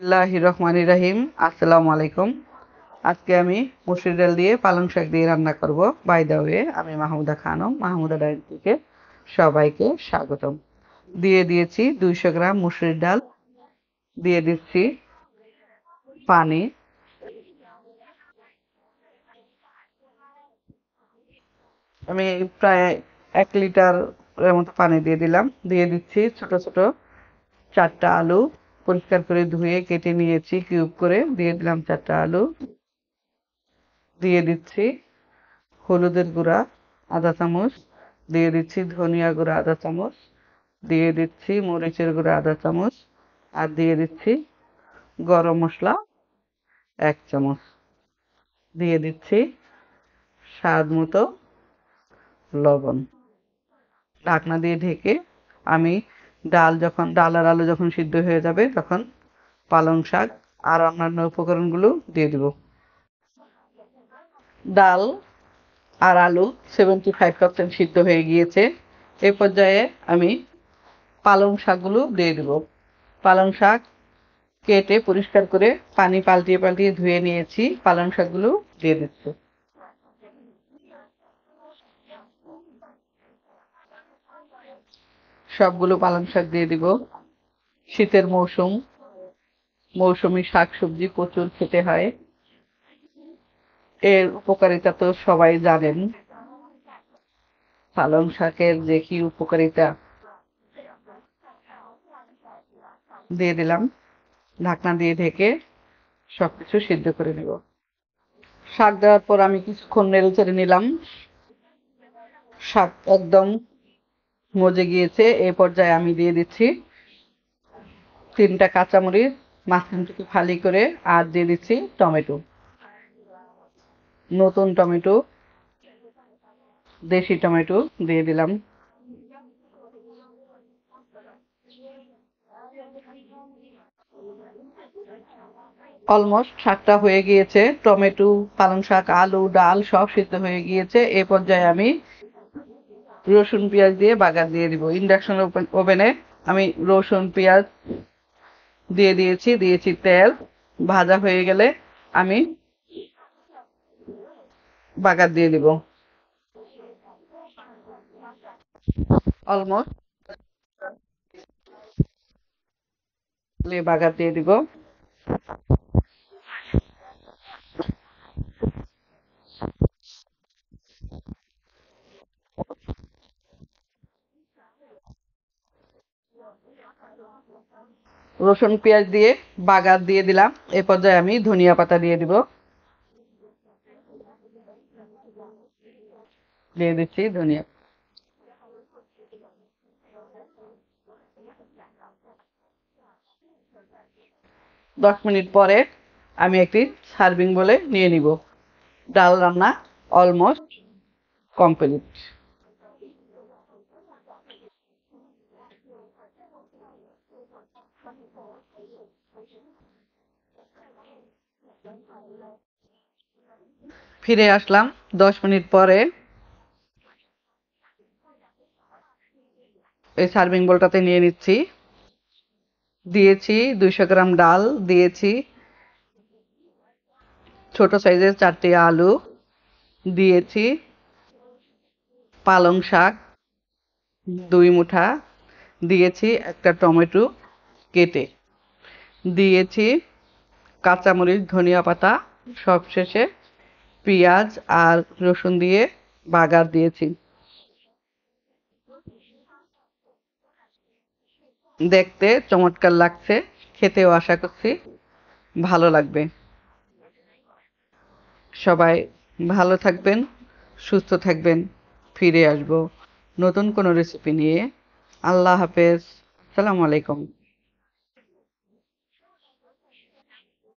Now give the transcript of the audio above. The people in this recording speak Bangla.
বিসমিল্লাহির রহমানির রহিম। আসসালামু আলাইকুম। আজকে আমি মসুর ডাল দিয়ে পালং শাক দিয়ে রান্না করব। বাই দ্য ওয়ে, আমি মাহমুদা খানম, মাহমুদা ডায়েট থেকে সবাইকে স্বাগতম। দিয়ে দিয়েছি 200 গ্রাম মসুর ডাল, দিয়ে দিচ্ছি পানি। আমি প্রায় 1 লিটার মতো পানি দিয়ে দিলাম। দিয়ে দিচ্ছি ছোট ছোট 4টা আলু, পরিষ্কার করে ধুয়ে কেটে নিয়েছি কিউব করে। দিয়ে দিলাম 4টা আলু। দিয়ে দিচ্ছি হলুদের গুঁড়া আধা চামচ, দিয়ে দিচ্ছি ধনিয়া গুঁড়া আধা চামচ, দিয়ে দিচ্ছি মরিচের গুঁড়া আধা চামচ, আর দিয়ে দিচ্ছি গরম মশলা 1 চামচ। দিয়ে দিচ্ছি স্বাদ মতো লবণ। ঢাকনা দিয়ে ঢেকে আমি ডাল আর আলু যখন সিদ্ধ হয়ে যাবে তখন পালং শাক আর অন্যান্য উপকরণগুলো দিয়ে দিব। ডাল আর আলু 75% সিদ্ধ হয়ে গিয়েছে। এ পর্যায়ে আমি পালং শাকগুলো দিয়ে দেব। পালং শাক কেটে পরিষ্কার করে পানি পাল্টিয়ে পাল্টিয়ে ধুয়ে নিয়েছি। পালং শাকগুলো দিয়ে দিচ্ছি। সবগুলো পালং শাক দিয়ে দিব। শীতের মৌসুমী শাক সবজি প্রচুর খেতে হয়। এর উপকারিতা তো সবাই জানেন। পালং শাকের যে কি উপকারিতা। দিয়ে দিলাম। ঢাকনা দিয়ে ঢেকে সবকিছু সিদ্ধ করে নেব। শাক দেওয়ার পর আমি কিছুক্ষণ নেড়ে চেড়ে নিলাম। শাক একদম মজে গিয়েছে। এই পর্যায়ে আমি দিয়ে দিচ্ছি 3টা কাঁচামরিচ মাঝখান থেকে ফালি করে, আর দিয়ে দিচ্ছি টমেটো। নতুন টমেটো, দেশি টমেটো দিয়ে দিলাম। অলমোস্ট শাকটা হয়ে গিয়েছে। টমেটো, পালং শাক, আলু, ডাল সব সিদ্ধ হয়ে গিয়েছে। এই পর্যায়ে আমি রসুন পেঁয়াজ দিয়ে বাগার দিয়ে দিব। ইন্ডাকশন ওভেনে আমি রসুন পেঁয়াজ দিয়ে দিয়েছি তেল। ভাজা হয়ে গেলে আমি বাগার দিয়ে দিব। অলমোস্ট বাগার দিয়ে দিব। রসুন পেঁয়াজ দিয়ে বাগার দিয়ে দিলাম। এ পর্যায়ে আমি ধনিয়া পাতা দিয়ে দিব। দিয়ে দিচ্ছি ধনিয়া। 10 মিনিট পরে আমি একটি সার্ভিং বলে নিয়ে নিব। ডাল রান্না অলমোস্ট কমপ্লিট। ফিরে আসলাম 10 মিনিট পরে। এই সার্ভিং বোলটাতে নিয়ে নিচ্ছি। দিয়েছি 200 গ্রাম ডাল, দিয়েছি ছোট সাইজের 4টি আলু, দিয়েছি পালং শাক 2 মুঠা, দিয়েছি একটা টমেটো কেটে, দিয়েছি কাঁচামরিচ, ধনিয়া পাতা, সবশেষে পেঁয়াজ আর রসুন দিয়ে বাগার দিয়েছি। দেখতে চমৎকার লাগছে, খেতেও আশা করছি ভালো লাগবে। সবাই ভালো থাকবেন, সুস্থ থাকবেন। ফিরে আসবো নতুন কোনো রেসিপি নিয়ে। আল্লাহ হাফেজ। আসসালামু আলাইকুম।